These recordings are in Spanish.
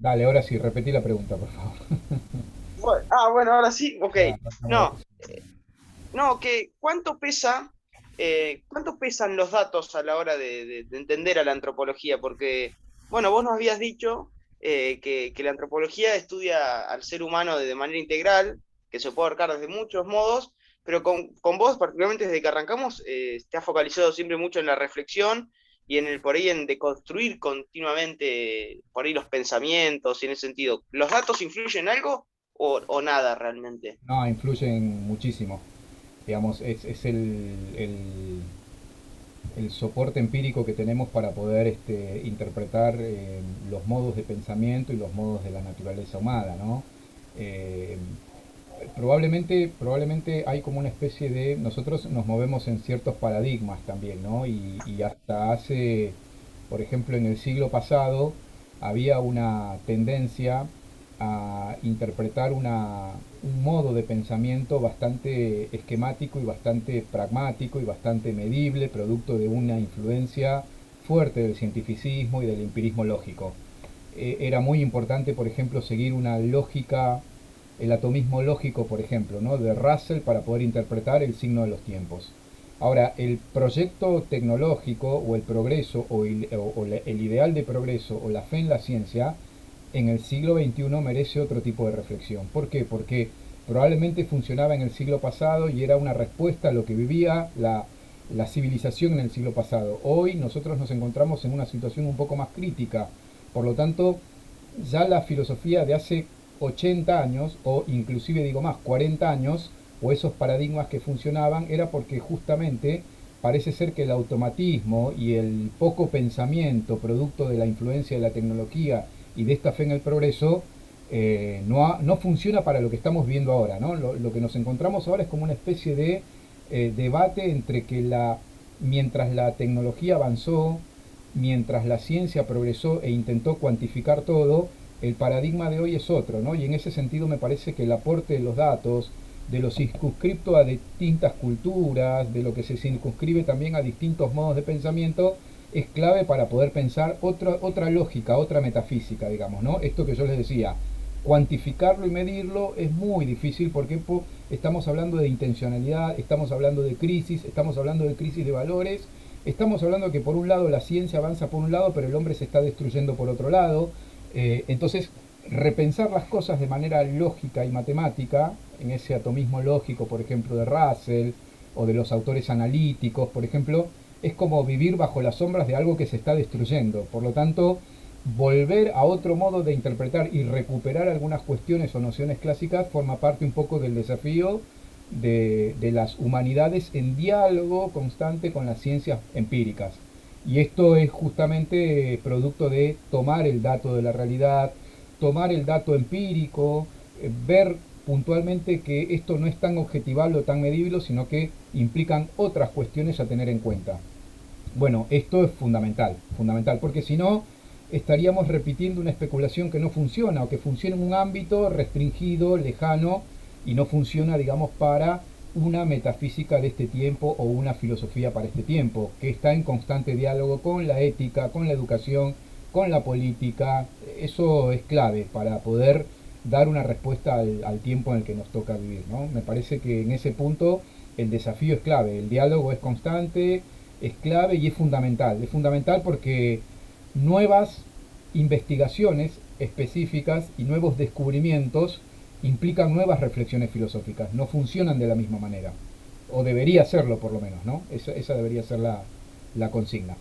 Dale, ahora sí, repetí la pregunta, por favor. Bueno, ahora sí, ok. Ah, no, no me No, dejes. no, que ¿cuánto pesan los datos a la hora de entender a la antropología? Porque, bueno, vos nos habías dicho que la antropología estudia al ser humano de manera integral, que se puede abarcar desde muchos modos, pero con vos, particularmente desde que arrancamos, te has focalizado siempre mucho en la reflexión y en el por ahí en deconstruir continuamente por ahí los pensamientos y en ese sentido. ¿Los datos influyen en algo o nada realmente? No, influyen muchísimo. Digamos, es el soporte empírico que tenemos para poder interpretar los modos de pensamiento y los modos de la naturaleza humana, ¿no? Eh, probablemente hay como una especie de... Nosotros nos movemos en ciertos paradigmas también, ¿no? Y hasta hace, por ejemplo, en el siglo pasado, había una tendencia a interpretar un modo de pensamiento bastante esquemático y bastante pragmático y bastante medible, producto de una influencia fuerte del cientificismo y del empirismo lógico. Era muy importante, por ejemplo, seguir una lógica, el atomismo lógico, por ejemplo, ¿no? De Russell para poder interpretar el signo de los tiempos. Ahora, el proyecto tecnológico o el progreso el ideal de progreso o la fe en la ciencia en el siglo XXI merece otro tipo de reflexión. ¿Por qué? Porque probablemente funcionaba en el siglo pasado y era una respuesta a lo que vivía la civilización en el siglo pasado. Hoy nosotros nos encontramos en una situación un poco más crítica. Por lo tanto, ya la filosofía de hace 80 años, o inclusive digo más, 40 años, o esos paradigmas que funcionaban, era porque justamente parece ser que el automatismo y el poco pensamiento producto de la influencia de la tecnología y de esta fe en el progreso no funciona para lo que estamos viendo ahora, ¿no? Lo que nos encontramos ahora es como una especie de debate entre que mientras la tecnología avanzó, mientras la ciencia progresó e intentó cuantificar todo, el paradigma de hoy es otro, ¿no? Y en ese sentido me parece que el aporte de los datos, de lo circunscripto a distintas culturas, de lo que se circunscribe también a distintos modos de pensamiento, es clave para poder pensar otra lógica, otra metafísica, digamos, ¿no? Esto que yo les decía, cuantificarlo y medirlo es muy difícil porque estamos hablando de intencionalidad, estamos hablando de crisis, estamos hablando de crisis de valores, estamos hablando que por un lado la ciencia avanza por un lado, pero el hombre se está destruyendo por otro lado. Entonces, repensar las cosas de manera lógica y matemática, en ese atomismo lógico, por ejemplo, de Russell, o de los autores analíticos, por ejemplo, es como vivir bajo las sombras de algo que se está destruyendo. Por lo tanto, volver a otro modo de interpretar y recuperar algunas cuestiones o nociones clásicas forma parte un poco del desafío de las humanidades en diálogo constante con las ciencias empíricas. Y esto es justamente producto de tomar el dato de la realidad, tomar el dato empírico, ver puntualmente que esto no es tan objetivable o tan medible, sino que implican otras cuestiones a tener en cuenta. Bueno, esto es fundamental, fundamental, porque si no estaríamos repitiendo una especulación que no funciona o que funciona en un ámbito restringido, lejano y no funciona, digamos, para una metafísica de este tiempo o una filosofía para este tiempo, que está en constante diálogo con la ética, con la educación, con la política. Eso es clave para poder dar una respuesta al tiempo en el que nos toca vivir, ¿no? Me parece que en ese punto el desafío es clave, el diálogo es constante, es clave y es fundamental. Es fundamental porque nuevas investigaciones específicas y nuevos descubrimientos implican nuevas reflexiones filosóficas, no funcionan de la misma manera, o debería serlo por lo menos, ¿no? Esa debería ser la consigna.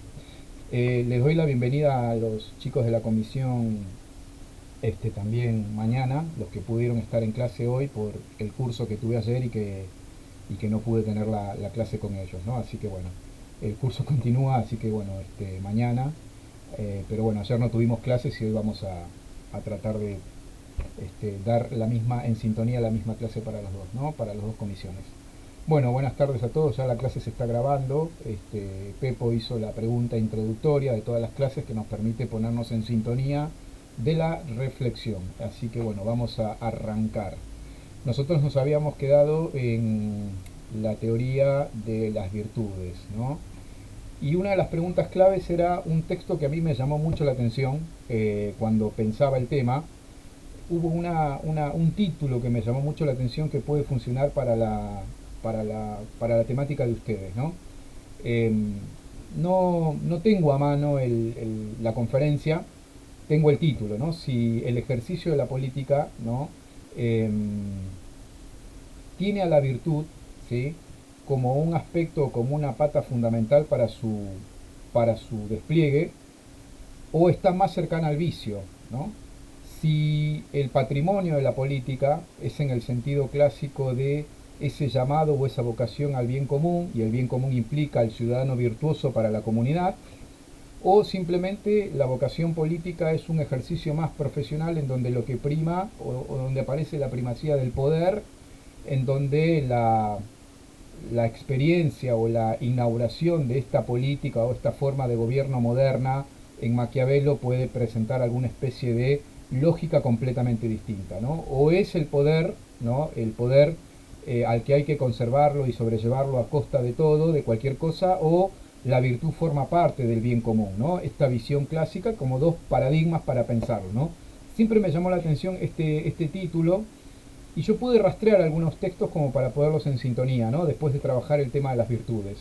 Les doy la bienvenida a los chicos de la comisión también mañana, los que pudieron estar en clase hoy por el curso que tuve ayer y que no pude tener la clase con ellos, ¿no? Así que bueno, el curso continúa, así que bueno, mañana, pero bueno, ayer no tuvimos clases y hoy vamos a tratar de dar la misma, en sintonía la misma clase para los dos, ¿no? Para las dos comisiones. Bueno, buenas tardes a todos, ya la clase se está grabando. Pepo hizo la pregunta introductoria de todas las clases que nos permite ponernos en sintonía de la reflexión. Así que bueno, vamos a arrancar. Nosotros nos habíamos quedado en la teoría de las virtudes, ¿no? Y una de las preguntas claves era un texto que a mí me llamó mucho la atención cuando pensaba el tema. Hubo un título que me llamó mucho la atención que puede funcionar para la temática de ustedes, ¿no? Em, no tengo a mano la conferencia, tengo el título, ¿no? Si el ejercicio de la política, ¿no? Em, tiene a la virtud, ¿sí? Como un aspecto, como una pata fundamental para su despliegue, o está más cercana al vicio, ¿no? Si el patrimonio de la política es en el sentido clásico de ese llamado o esa vocación al bien común, y el bien común implica al ciudadano virtuoso para la comunidad, o simplemente la vocación política es un ejercicio más profesional en donde lo que prima o donde aparece la primacía del poder, en donde la experiencia o la inauguración de esta política o esta forma de gobierno moderna en Maquiavelo puede presentar alguna especie de lógica completamente distinta, ¿no? O es el poder, ¿no? El poder al que hay que conservarlo y sobrellevarlo a costa de todo, de cualquier cosa, o la virtud forma parte del bien común, ¿no? Esta visión clásica como dos paradigmas para pensarlo, ¿no? Siempre me llamó la atención este título, y yo pude rastrear algunos textos como para poderlos en sintonía, ¿no? Después de trabajar el tema de las virtudes.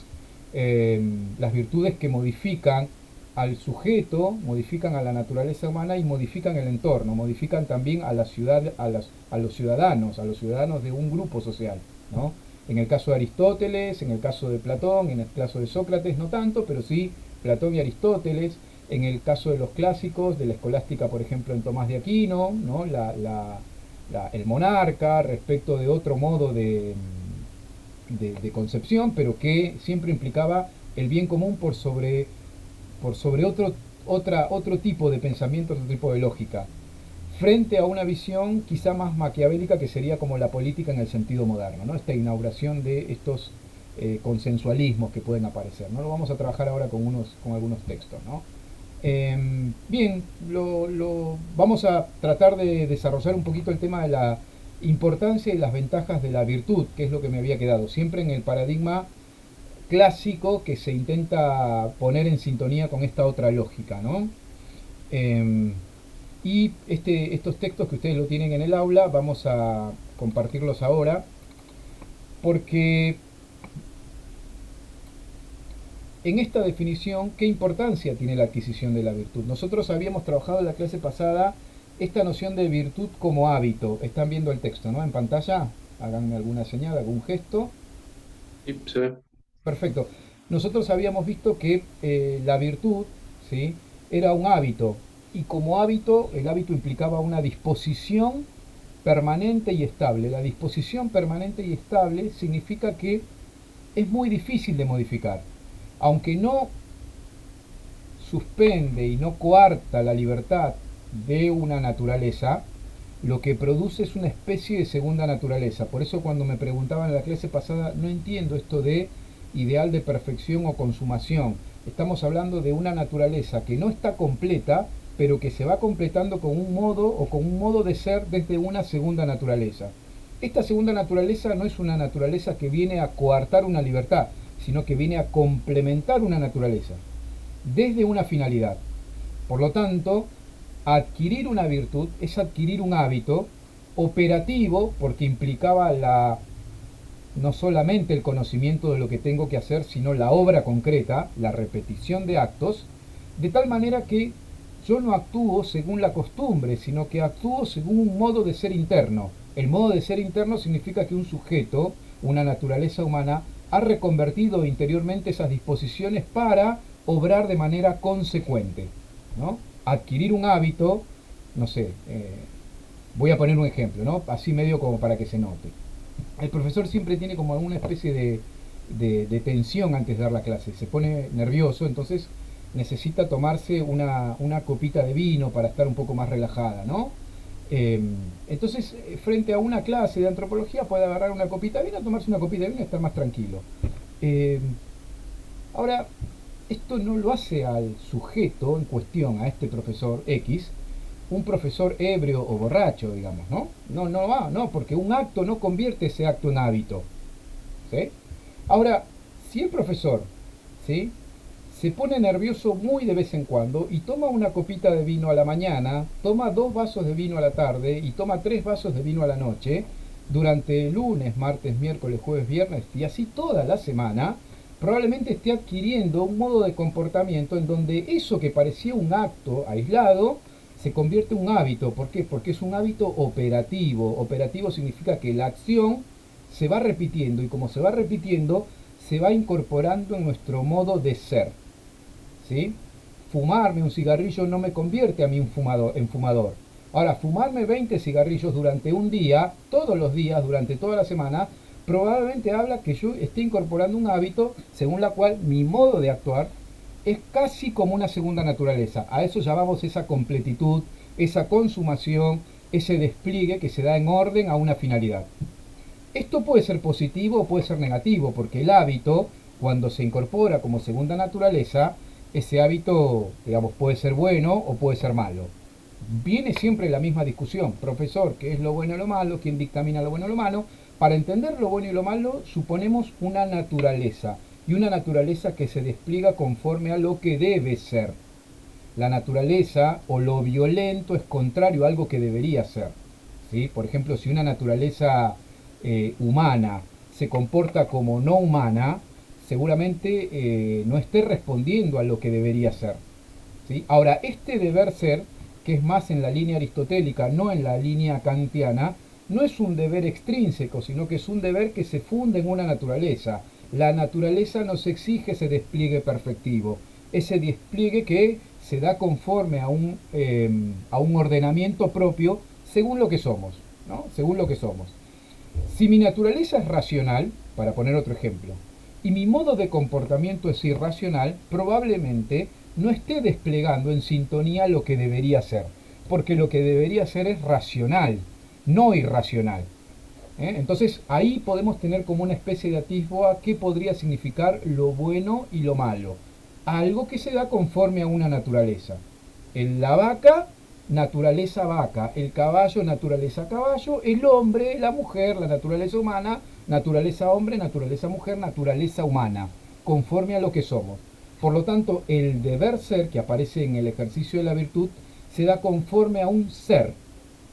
Las virtudes que modifican al sujeto, modifican a la naturaleza humana y modifican el entorno, modifican también a la ciudad, a los ciudadanos de un grupo social, ¿no? En el caso de Aristóteles, en el caso de Platón, en el caso de Sócrates, no tanto, pero sí Platón y Aristóteles. En el caso de los clásicos, de la escolástica, por ejemplo, en Tomás de Aquino, ¿no? El monarca, respecto de otro modo de concepción, pero que siempre implicaba el bien común por sobre otro tipo de pensamiento, otro tipo de lógica, frente a una visión quizá más maquiavélica que sería como la política en el sentido moderno, ¿no? Esta inauguración de estos consensualismos que pueden aparecer, ¿no? Lo vamos a trabajar ahora con algunos textos, ¿no? Bien, vamos a tratar de desarrollar un poquito el tema de la importancia y las ventajas de la virtud, que es lo que me había quedado, siempre en el paradigma clásico que se intenta poner en sintonía con esta otra lógica, ¿no? Y estos textos que ustedes lo tienen en el aula, vamos a compartirlos ahora, porque en esta definición, ¿qué importancia tiene la adquisición de la virtud? Nosotros habíamos trabajado en la clase pasada esta noción de virtud como hábito. Están viendo el texto, ¿no? En pantalla, háganme alguna señal, algún gesto. Sí, se ve. Perfecto. Nosotros habíamos visto que la virtud, ¿sí? Era un hábito, y como hábito, el hábito implicaba una disposición permanente y estable. La disposición permanente y estable significa que es muy difícil de modificar. Aunque no suspende y no coarta la libertad de una naturaleza, lo que produce es una especie de segunda naturaleza. Por eso cuando me preguntaban en la clase pasada, no entiendo esto de ideal de perfección o consumación. Estamos hablando de una naturaleza que no está completa, pero que se va completando con un modo o con un modo de ser desde una segunda naturaleza. Esta segunda naturaleza no es una naturaleza que viene a coartar una libertad, sino que viene a complementar una naturaleza desde una finalidad. Por lo tanto, adquirir una virtud es adquirir un hábito operativo, porque implicaba no solamente el conocimiento de lo que tengo que hacer, sino la obra concreta, la repetición de actos, de tal manera que yo no actúo según la costumbre, sino que actúo según un modo de ser interno. El modo de ser interno significa que un sujeto, una naturaleza humana, ha reconvertido interiormente esas disposiciones para obrar de manera consecuente, ¿no? Adquirir un hábito, no sé, voy a poner un ejemplo, ¿no? Así medio como para que se note. El profesor siempre tiene como una especie de tensión antes de dar la clase, se pone nervioso, entonces necesita tomarse una copita de vino para estar un poco más relajada, ¿no? Entonces, frente a una clase de antropología puede agarrar una copita de vino, tomarse una copita de vino y estar más tranquilo. Eh, Ahora, esto no lo hace al sujeto en cuestión, a este profesor X, un profesor ebrio o borracho, digamos, ¿no? No va, no, porque un acto no convierte ese acto en hábito, ¿sí? Ahora, si el profesor, ¿sí? se pone nervioso muy de vez en cuando y toma una copita de vino a la mañana, toma 2 vasos de vino a la tarde y toma 3 vasos de vino a la noche, durante lunes, martes, miércoles, jueves, viernes y así toda la semana, probablemente esté adquiriendo un modo de comportamiento en donde eso que parecía un acto aislado se convierte en un hábito. ¿Por qué? Porque es un hábito operativo. Operativo significa que la acción se va repitiendo y como se va repitiendo, se va incorporando en nuestro modo de ser. ¿Sí? Fumarme un cigarrillo no me convierte a mí en fumador. Ahora, fumarme 20 cigarrillos durante un día, todos los días, durante toda la semana, probablemente habla que yo esté incorporando un hábito según la cual mi modo de actuar es casi como una segunda naturaleza. A eso llamamos esa completitud, esa consumación, ese despliegue que se da en orden a una finalidad. Esto puede ser positivo o puede ser negativo, porque el hábito, cuando se incorpora como segunda naturaleza, ese hábito, digamos, puede ser bueno o puede ser malo. Viene siempre la misma discusión, profesor, ¿qué es lo bueno y lo malo? ¿Quién dictamina lo bueno y lo malo? Para entender lo bueno y lo malo, suponemos una naturaleza, y una naturaleza que se despliega conforme a lo que debe ser. La naturaleza o lo violento es contrario a algo que debería ser. ¿Sí? Por ejemplo, si una naturaleza humana se comporta como no humana, seguramente no esté respondiendo a lo que debería ser. ¿Sí? Ahora, este deber ser, que es más en la línea aristotélica, no en la línea kantiana, no es un deber extrínseco, sino que es un deber que se funde en una naturaleza. La naturaleza nos exige ese despliegue perfectivo, ese despliegue que se da conforme a un ordenamiento propio según lo que somos, ¿no? Según lo que somos. Si mi naturaleza es racional, para poner otro ejemplo, y mi modo de comportamiento es irracional, probablemente no esté desplegando en sintonía lo que debería ser, porque lo que debería ser es racional, no irracional. Entonces ahí podemos tener como una especie de atisbo a qué podría significar lo bueno y lo malo. Algo que se da conforme a una naturaleza. En la vaca, naturaleza vaca. El caballo, naturaleza caballo. El hombre, la mujer, la naturaleza humana, naturaleza hombre, naturaleza mujer, naturaleza humana. Conforme a lo que somos. Por lo tanto, el deber ser que aparece en el ejercicio de la virtud se da conforme a un ser.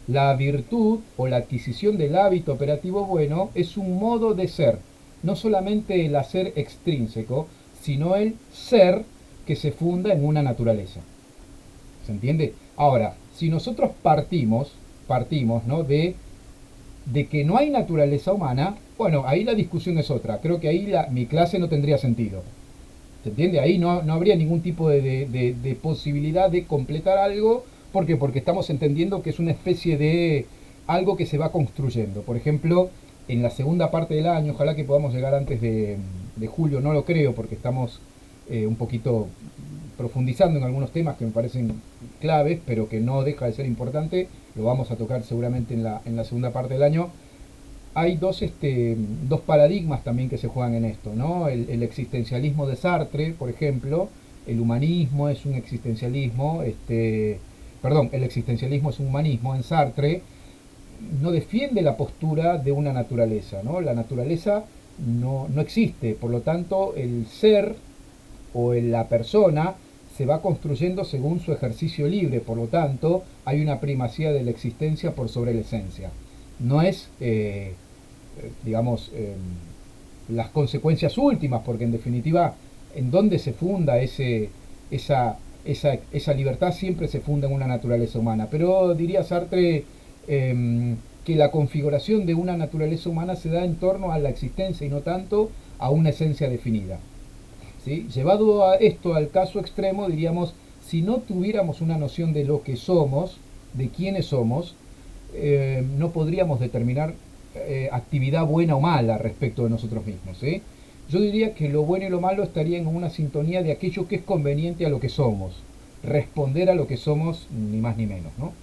La virtud o la adquisición del hábito operativo bueno es un modo de ser, no solamente el hacer extrínseco, sino el ser que se funda en una naturaleza. ¿Se entiende? Ahora, si nosotros partimos, ¿no? de que no hay naturaleza humana, bueno, ahí la discusión es otra. Creo que ahí mi clase no tendría sentido. ¿Se entiende? Ahí no habría ningún tipo de posibilidad de completar algo. ¿Por qué? Porque estamos entendiendo que es una especie de algo que se va construyendo. Por ejemplo, en la segunda parte del año, ojalá que podamos llegar antes de julio, no lo creo porque estamos un poquito profundizando en algunos temas que me parecen claves, pero que no deja de ser importante. Lo vamos a tocar seguramente en la segunda parte del año. Hay dos paradigmas también que se juegan en esto, ¿no? El existencialismo de Sartre, por ejemplo, el humanismo es un existencialismo, el existencialismo es un humanismo. En Sartre no defiende la postura de una naturaleza, ¿no? La naturaleza no existe, por lo tanto el ser o la persona se va construyendo según su ejercicio libre, por lo tanto hay una primacía de la existencia por sobre la esencia. No es, las consecuencias últimas, porque en definitiva, en dónde se funda esa libertad siempre se funda en una naturaleza humana. Pero diría Sartre que la configuración de una naturaleza humana se da en torno a la existencia y no tanto a una esencia definida. ¿Sí? Llevado a esto al caso extremo, diríamos, si no tuviéramos una noción de lo que somos, de quiénes somos, no podríamos determinar actividad buena o mala respecto de nosotros mismos. ¿Sí? Yo diría que lo bueno y lo malo estarían en una sintonía de aquello que es conveniente a lo que somos, responder a lo que somos, ni más ni menos, ¿no?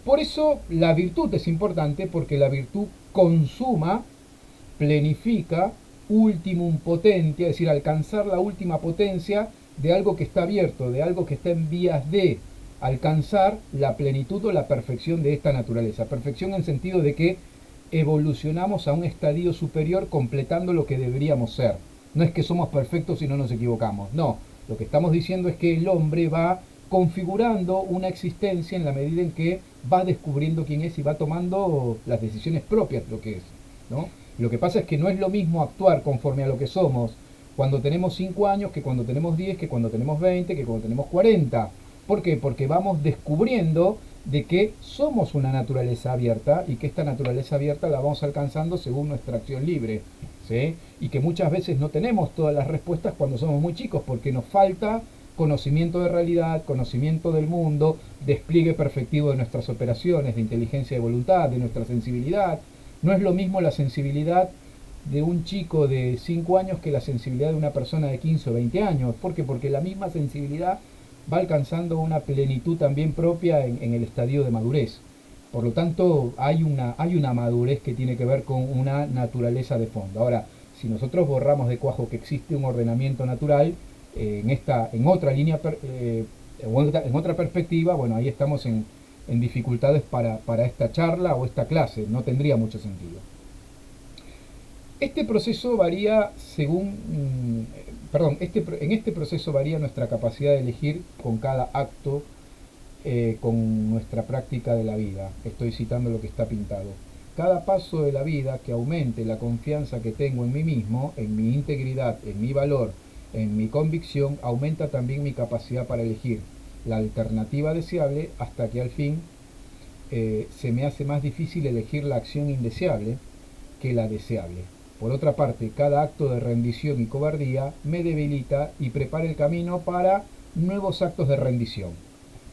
Por eso la virtud es importante, porque la virtud consuma, plenifica, ultimum potentia, es decir, alcanzar la última potencia de algo que está abierto, de algo que está en vías de alcanzar la plenitud o la perfección de esta naturaleza. Perfección en sentido de que evolucionamos a un estadio superior completando lo que deberíamos ser. No es que somos perfectos y no nos equivocamos, no. Lo que estamos diciendo es que el hombre va configurando una existencia en la medida en que va descubriendo quién es y va tomando las decisiones propias de lo que es, ¿no? Lo que pasa es que no es lo mismo actuar conforme a lo que somos cuando tenemos 5 años que cuando tenemos 10, que cuando tenemos 20, que cuando tenemos 40. ¿Por qué? Porque vamos descubriendo de que somos una naturaleza abierta y que esta naturaleza abierta la vamos alcanzando según nuestra acción libre, ¿sí? Y que muchas veces no tenemos todas las respuestas cuando somos muy chicos porque nos falta conocimiento de realidad, conocimiento del mundo, despliegue perfectivo de nuestras operaciones, de inteligencia y voluntad, de nuestra sensibilidad. No es lo mismo la sensibilidad de un chico de 5 años que la sensibilidad de una persona de 15 o 20 años. ¿Por qué? Porque la misma sensibilidad va alcanzando una plenitud también propia en el estadio de madurez. Por lo tanto, hay una madurez que tiene que ver con una naturaleza de fondo. Ahora, si nosotros borramos de cuajo que existe un ordenamiento natural, en otra línea, en otra perspectiva, bueno, ahí estamos en dificultades para esta charla o esta clase, no tendría mucho sentido. Este proceso varía según, en este proceso varía nuestra capacidad de elegir con cada acto, con nuestra práctica de la vida. Estoy citando lo que está pintado. Cada paso de la vida que aumente la confianza que tengo en mí mismo, en mi integridad, en mi valor, en mi convicción, aumenta también mi capacidad para elegir la alternativa deseable hasta que al fin se me hace más difícil elegir la acción indeseable que la deseable. Por otra parte, cada acto de rendición y cobardía me debilita y prepara el camino para nuevos actos de rendición.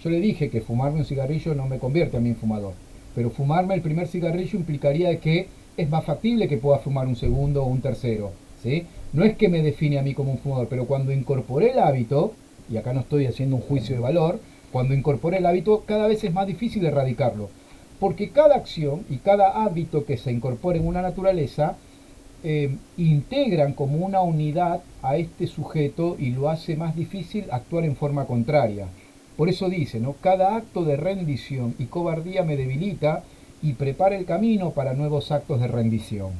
Yo le dije que fumarme un cigarrillo no me convierte a mí en fumador, pero fumarme el primer cigarrillo implicaría que es más factible que pueda fumar un segundo o un tercero, ¿sí? No es que me define a mí como un fumador, pero cuando incorporé el hábito, y acá no estoy haciendo un juicio de valor, cuando incorporé el hábito cada vez es más difícil erradicarlo, porque cada acción y cada hábito que se incorpora en una naturaleza integran como una unidad a este sujeto y lo hace más difícil actuar en forma contraria. Por eso dice, ¿no? Cada acto de rendición y cobardía me debilita y prepara el camino para nuevos actos de rendición.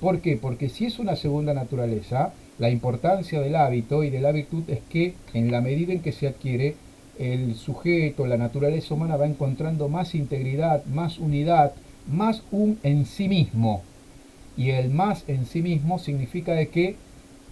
¿Por qué? Porque si es una segunda naturaleza, la importancia del hábito y de la virtud es que en la medida en que se adquiere, el sujeto, la naturaleza humana va encontrando más integridad, más unidad, más un en sí mismo. Y el más en sí mismo significa de que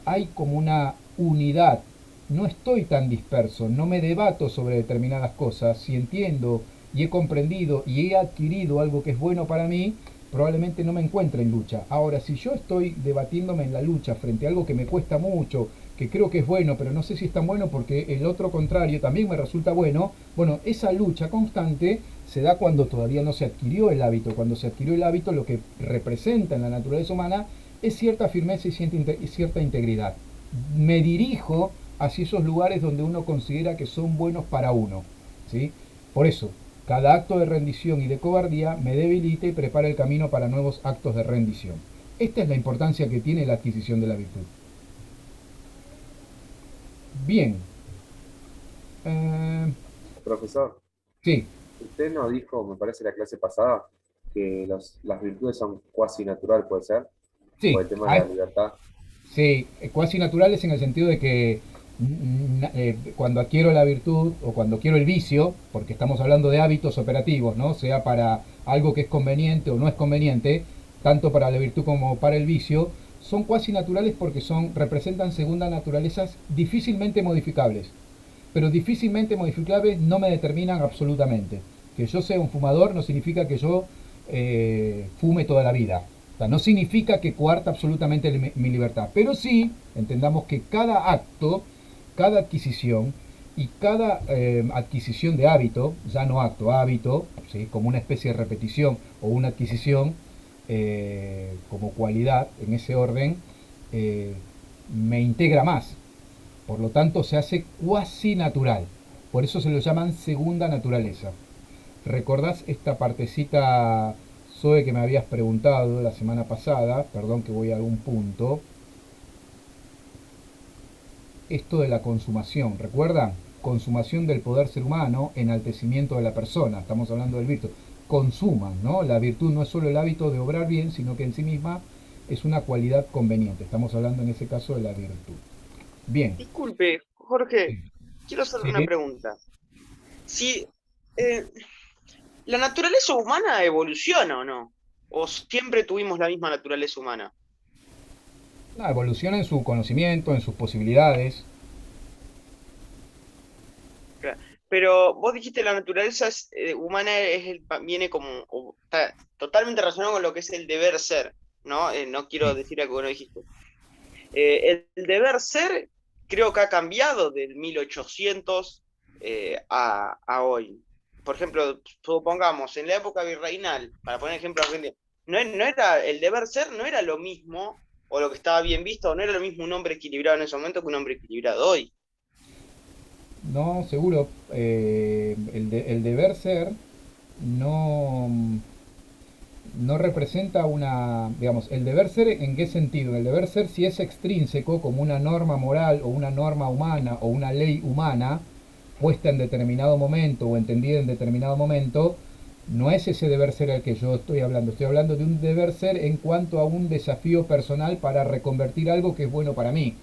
hay como una unidad. No estoy tan disperso, no me debato sobre determinadas cosas. Si entiendo y he comprendido y he adquirido algo que es bueno para mí, probablemente no me encuentre en lucha. Ahora, si yo estoy debatiéndome en la lucha frente a algo que me cuesta mucho, que creo que es bueno, pero no sé si es tan bueno porque el otro contrario también me resulta bueno, bueno, esa lucha constante se da cuando todavía no se adquirió el hábito. Cuando se adquirió el hábito, lo que representa en la naturaleza humana es cierta firmeza y cierta integridad. Me dirijo hacia esos lugares donde uno considera que son buenos para uno, ¿sí? Por eso, cada acto de rendición y de cobardía me debilita y prepara el camino para nuevos actos de rendición. Esta es la importancia que tiene la adquisición de la virtud. Bien. Profesor, Sí, usted nos dijo, me parece la clase pasada, que las virtudes son cuasi natural, ¿puede ser? sí. Por el tema de la libertad. Sí, cuasi naturales en el sentido de que cuando adquiero la virtud o cuando adquiero el vicio, porque estamos hablando de hábitos operativos, ¿no? Sea para algo que es conveniente o no es conveniente, tanto para la virtud como para el vicio, son cuasi naturales porque representan segundas naturalezas difícilmente modificables. Pero difícilmente modificables no me determinan absolutamente. Que yo sea un fumador no significa que yo fume toda la vida. O sea, no significa que coarta absolutamente mi libertad, pero sí entendamos que cada acto, cada adquisición y cada adquisición de hábito, ya no acto, hábito, ¿sí? Como una especie de repetición o una adquisición como cualidad en ese orden, me integra más. Por lo tanto, se hace cuasi natural. Por eso se lo llaman segunda naturaleza. ¿Recordás esta partecita, Zoe, que me habías preguntado la semana pasada? Perdón que voy a algún punto. Esto de la consumación, ¿recuerdan? Consumación del poder ser humano, enaltecimiento de la persona. Estamos hablando del virtud. Consuman, ¿no? La virtud no es solo el hábito de obrar bien, sino que en sí misma es una cualidad conveniente. Estamos hablando en ese caso de la virtud. Bien. Disculpe, Jorge, Sí. quiero hacer una Sí. pregunta. Si eh, la naturaleza humana evoluciona o no, o siempre tuvimos la misma naturaleza humana. No, evoluciona en su conocimiento, en sus posibilidades. Claro. Pero vos dijiste la naturaleza humana viene como, o está totalmente relacionado con lo que es el deber ser, ¿no? No quiero Sí. decir algo que no dijiste. El deber ser creo que ha cambiado del 1800 a hoy. Por ejemplo, supongamos, en la época virreinal, para poner ejemplo argentino, no era, el deber ser no era lo mismo, o lo que estaba bien visto, o no era lo mismo un hombre equilibrado en ese momento que un hombre equilibrado hoy. No, seguro. El deber ser no, no representa una, digamos, el deber ser en qué sentido. El deber ser si es extrínseco como una norma moral o una norma humana o una ley humana puesta en determinado momento o entendida en determinado momento, no es ese deber ser al que yo estoy hablando. Estoy hablando de un deber ser en cuanto a un desafío personal para reconvertir algo que es bueno para mí.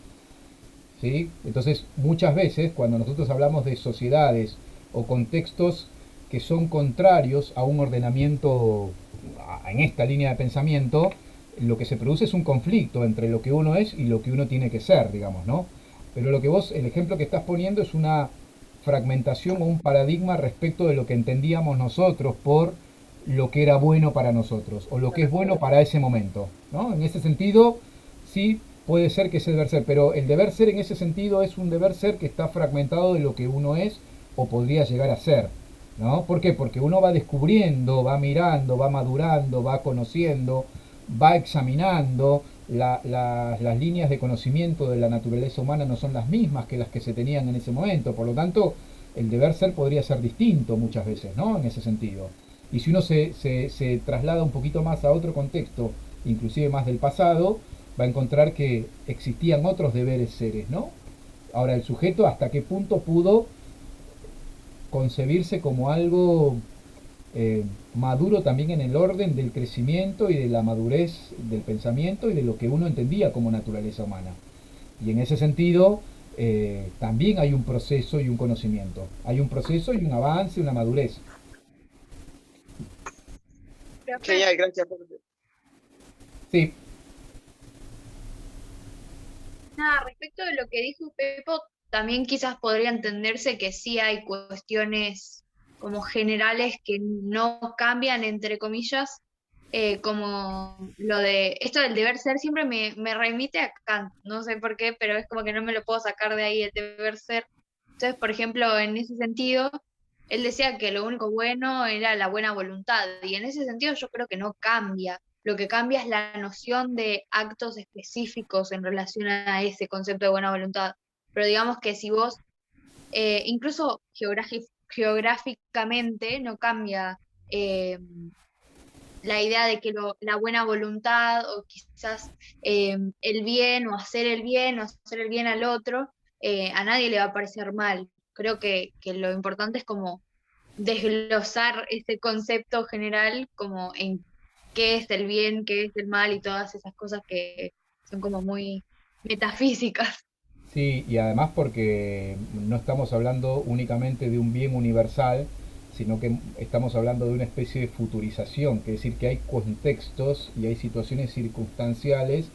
¿Sí? Entonces, muchas veces cuando nosotros hablamos de sociedades o contextos que son contrarios a un ordenamiento en esta línea de pensamiento, lo que se produce es un conflicto entre lo que uno es y lo que uno tiene que ser, digamos, ¿no? Pero lo que vos, el ejemplo que estás poniendo es una fragmentación o un paradigma respecto de lo que entendíamos nosotros por lo que era bueno para nosotros o lo que es bueno para ese momento, ¿no? En ese sentido, sí puede ser que ese deber ser, pero el deber ser en ese sentido es un deber ser que está fragmentado de lo que uno es o podría llegar a ser, ¿no? ¿Por qué? Porque uno va descubriendo, va mirando, va madurando, va conociendo, va examinando, las líneas de conocimiento de la naturaleza humana no son las mismas que las que se tenían en ese momento, por lo tanto, el deber ser podría ser distinto muchas veces, ¿no? En ese sentido. Y si uno se traslada un poquito más a otro contexto, inclusive más del pasado, va a encontrar que existían otros deberes seres, ¿no? Ahora, el sujeto hasta qué punto pudo concebirse como algo maduro también en el orden del crecimiento y de la madurez del pensamiento y de lo que uno entendía como naturaleza humana. Y en ese sentido, también hay un proceso y un conocimiento. Hay un proceso y un avance, una madurez. Profe, Genial, gracias, Jorge. Sí, nada, respecto de lo que dijo Pepo, también quizás podría entenderse que sí hay cuestiones como generales que no cambian, entre comillas, como lo de esto del deber ser siempre me remite a Kant, no sé por qué, pero es como que no me lo puedo sacar de ahí el deber ser. Entonces, por ejemplo, en ese sentido, él decía que lo único bueno era la buena voluntad, y en ese sentido yo creo que no cambia. Lo que cambia es la noción de actos específicos en relación a ese concepto de buena voluntad. Pero digamos que si vos, incluso geográficamente, no cambia eh, la idea de que la buena voluntad o quizás el bien o hacer el bien al otro, a nadie le va a parecer mal. Creo que lo importante es como desglosar ese concepto general como en qué es el bien, qué es el mal y todas esas cosas que son como muy metafísicas. sí, y además porque no estamos hablando únicamente de un bien universal, sino que estamos hablando de una especie de futurización, que es decir, que hay contextos y hay situaciones circunstanciales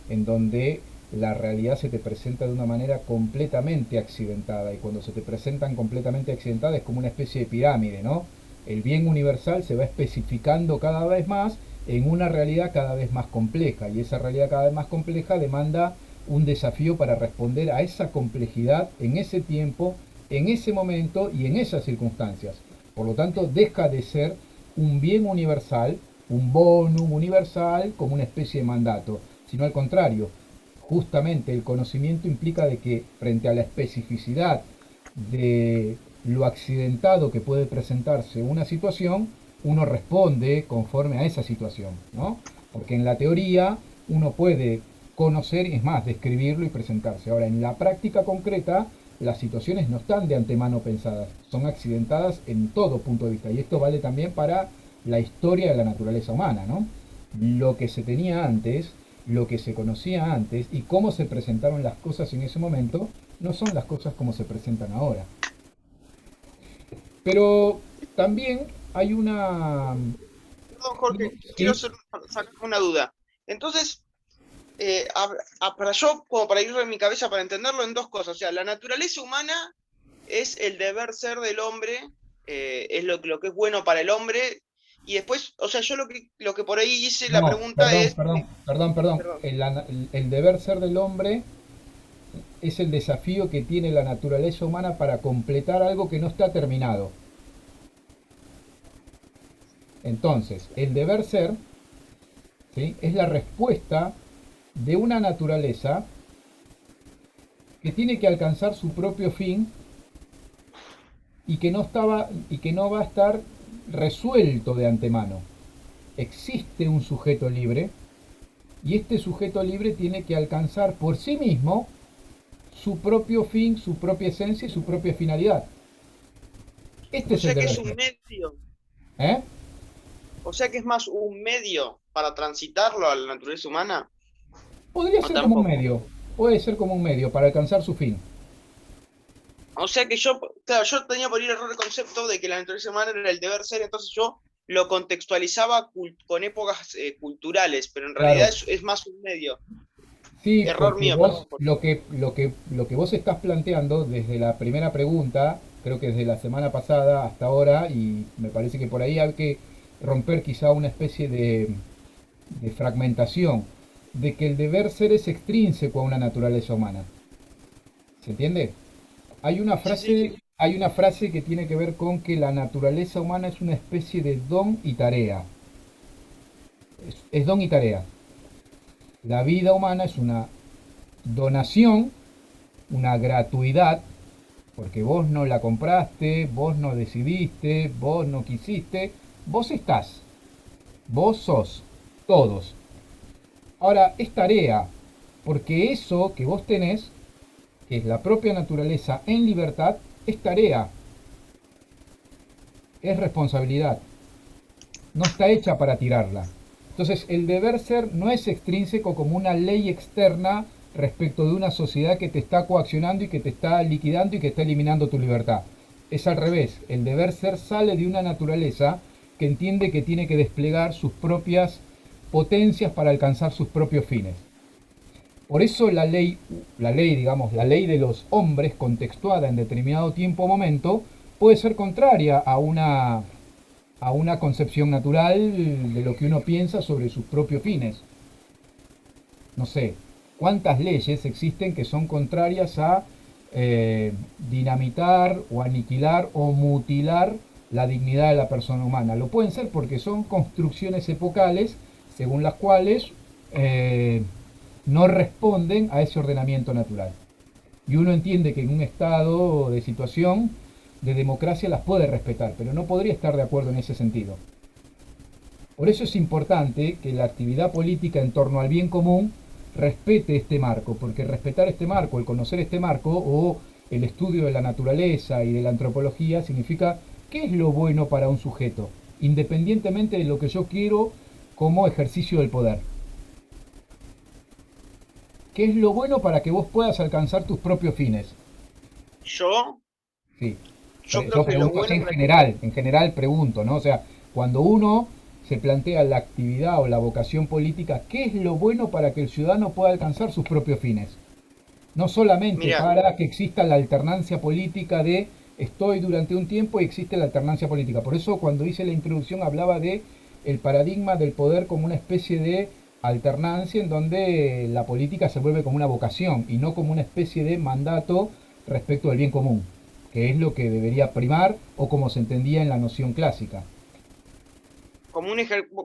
en donde la realidad se te presenta de una manera completamente accidentada, y cuando se te presentan completamente accidentadas es como una especie de pirámide, ¿no? El bien universal se va especificando cada vez más en una realidad cada vez más compleja, y esa realidad cada vez más compleja demanda un desafío para responder a esa complejidad en ese tiempo, en ese momento y en esas circunstancias. Por lo tanto, deja de ser un bien universal, un bonum universal como una especie de mandato, sino al contrario, justamente el conocimiento implica de que frente a la especificidad de lo accidentado que puede presentarse una situación, uno responde conforme a esa situación, ¿no? Porque en la teoría uno puede conocer, es más, describirlo y presentarse. Ahora, en la práctica concreta, las situaciones no están de antemano pensadas, son accidentadas en todo punto de vista. Y esto vale también para la historia de la naturaleza humana, ¿no? Lo que se tenía antes, lo que se conocía antes y cómo se presentaron las cosas en ese momento, no son las cosas como se presentan ahora. Pero también hay una... Perdón, Jorge, quiero Sí, sacar una duda. Entonces, para yo, como para ir en mi cabeza, para entenderlo en dos cosas, o sea, la naturaleza humana es el deber ser del hombre, es lo que es bueno para el hombre, y después, o sea, yo lo que por ahí hice la no, pregunta perdón, es, perdón, perdón, perdón. perdón, El deber ser del hombre es el desafío que tiene la naturaleza humana para completar algo que no está terminado. Entonces, el deber ser, ¿sí?, es la respuesta de una naturaleza que tiene que alcanzar su propio fin y que no va a estar resuelto de antemano. Existe un sujeto libre y este sujeto libre tiene que alcanzar por sí mismo su propio fin, su propia esencia y su propia finalidad. Este o es el sea que deber es un ser. medio, ¿Eh? o sea que es más un medio para transitarlo a la naturaleza humana, Podría o ser como un tampoco. medio, puede ser como un medio para alcanzar su fin. O sea que yo, claro, yo tenía por ir error el concepto de que la naturaleza humana era el deber ser, entonces yo lo contextualizaba con épocas culturales, pero en realidad Claro, es más un medio. sí, Error porque mío, vos perdón. lo que vos estás planteando desde la primera pregunta, creo que desde la semana pasada hasta ahora, y me parece que por ahí hay que romper quizá una especie de fragmentación, de que el deber ser es extrínseco a una naturaleza humana. ¿Se entiende? Sí, sí. Hay una frase que tiene que ver con que la naturaleza humana es una especie de don y tarea. Es don y tarea. La vida humana es una donación, una gratuidad, porque vos no la compraste, vos no decidiste, vos no quisiste, vos estás, vos sos, todos. Ahora, es tarea, porque eso que vos tenés, que es la propia naturaleza en libertad, es tarea, es responsabilidad, no está hecha para tirarla. Entonces, el deber ser no es extrínseco como una ley externa respecto de una sociedad que te está coaccionando y que te está liquidando y que está eliminando tu libertad. Es al revés, el deber ser sale de una naturaleza que entiende que tiene que desplegar sus propias potencias para alcanzar sus propios fines. Por eso digamos, la ley de los hombres contextuada en determinado tiempo o momento puede ser contraria a una concepción natural de lo que uno piensa sobre sus propios fines. No sé, ¿cuántas leyes existen que son contrarias a dinamitar o aniquilar o mutilar la dignidad de la persona humana? Lo pueden ser porque son construcciones epocales según las cuales eh, no responden a ese ordenamiento natural. Y uno entiende que en un estado de situación de democracia las puede respetar, pero no podría estar de acuerdo en ese sentido. Por eso es importante que la actividad política en torno al bien común respete este marco, porque respetar este marco, el conocer este marco o el estudio de la naturaleza y de la antropología significa qué es lo bueno para un sujeto, independientemente de lo que yo quiero como ejercicio del poder. ¿Qué es lo bueno para que vos puedas alcanzar tus propios fines? Yo, Sí, yo creo yo que lo pregunto así bueno para... en general pregunto, ¿no? O sea, cuando uno se plantea la actividad o la vocación política, ¿qué es lo bueno para que el ciudadano pueda alcanzar sus propios fines? No solamente Mira, para que exista la alternancia política de estoy durante un tiempo y existe la alternancia política. Por eso cuando hice la introducción hablaba de el paradigma del poder como una especie de alternancia en donde la política se vuelve como una vocación y no como una especie de mandato respecto del bien común, que es lo que debería primar o como se entendía en la noción clásica. como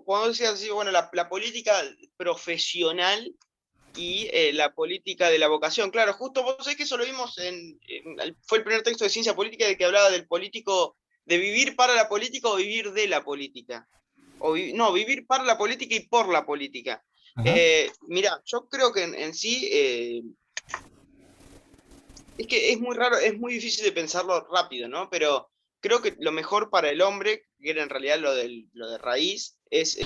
cuando decías así, bueno, la política profesional y la política de la vocación. Claro, justo vos sabés que eso lo vimos fue el primer texto de ciencia política de que hablaba del político, de vivir para la política o vivir de la política. No, vivir para la política y por la política. Ajá. Mira, yo creo que en sí, es que es muy raro, es muy difícil de pensarlo rápido, ¿no? Pero creo que lo mejor para el hombre, que era en realidad lo de raíz, es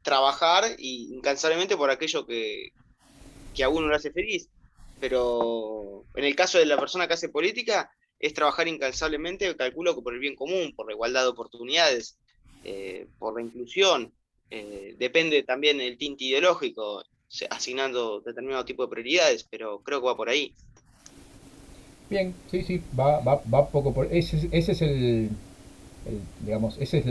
trabajar y incansablemente por aquello que a uno le hace feliz. pero en el caso de la persona que hace política, es trabajar incansablemente, calculo que por el bien común, por la igualdad de oportunidades, por la inclusión, depende también el tinte ideológico, asignando determinado tipo de prioridades, pero creo que va por ahí. Bien, sí, sí, va poco por... Ese es digamos, esa es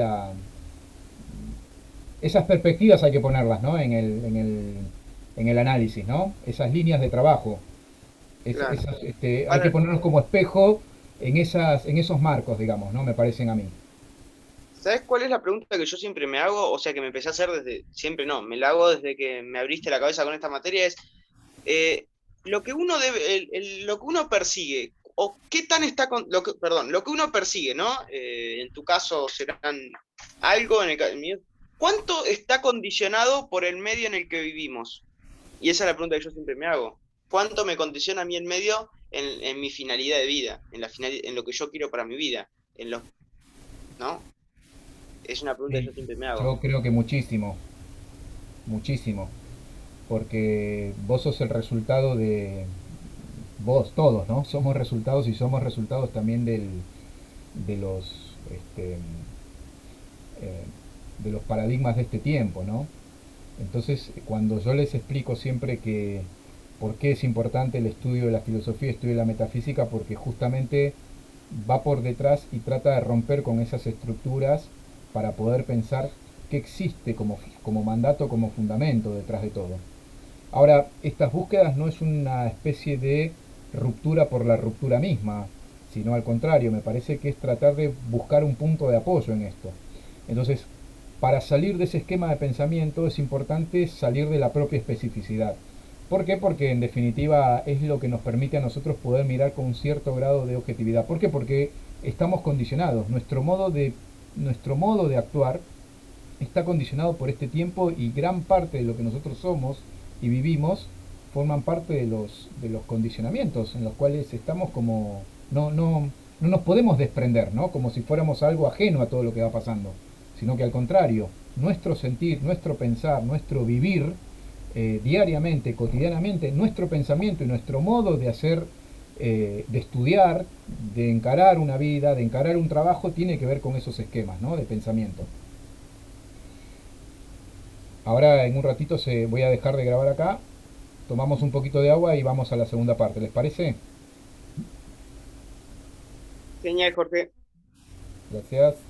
esas perspectivas hay que ponerlas, ¿no? En el análisis, ¿no? Esas líneas de trabajo. Claro. Hay que Ahora, ponernos como espejo en esos marcos, digamos, ¿no? Me parecen a mí. ¿sabes cuál es la pregunta que yo siempre me hago? O sea, que me empecé a hacer desde, siempre no, me la hago desde que me abriste la cabeza con esta materia, es eh, lo que uno debe, lo que uno persigue, o qué tan está perdón, lo que uno persigue, ¿no? En tu caso serán algo, en el mío, ¿cuánto está condicionado por el medio en el que vivimos? Y esa es la pregunta que yo siempre me hago. ¿Cuánto me condiciona a mí el medio en mi finalidad de vida, en lo que yo quiero para mi vida? ¿No? Es una pregunta que Sí, yo siempre me hago. yo creo que muchísimo, muchísimo, porque vos sos el resultado vos, todos, ¿no? Somos resultados y somos resultados también de eh, de los paradigmas de este tiempo, ¿no? Entonces, cuando yo les explico siempre que por qué es importante el estudio de la filosofía, el estudio de la metafísica, porque justamente va por detrás y trata de romper con esas estructuras para poder pensar qué existe como mandato, como fundamento detrás de todo. Ahora, estas búsquedas no es una especie de ruptura por la ruptura misma, sino al contrario, me parece que es tratar de buscar un punto de apoyo en esto. Entonces, para salir de ese esquema de pensamiento es importante salir de la propia especificidad. ¿Por qué? Porque en definitiva es lo que nos permite a nosotros poder mirar con un cierto grado de objetividad. ¿Por qué? Porque estamos condicionados. Nuestro modo de actuar está condicionado por este tiempo y gran parte de lo que nosotros somos y vivimos forman parte de los condicionamientos en los cuales estamos como no nos podemos desprender, ¿no? Como si fuéramos algo ajeno a todo lo que va pasando, sino que al contrario, nuestro sentir, nuestro pensar, nuestro vivir diariamente, cotidianamente, nuestro pensamiento y nuestro modo de hacer, de estudiar, de encarar una vida, de encarar un trabajo, tiene que ver con esos esquemas, ¿no? De pensamiento. Ahora en un ratito voy a dejar de grabar acá, tomamos un poquito de agua y vamos a la segunda parte, ¿les parece? Genial, Jorge. Gracias.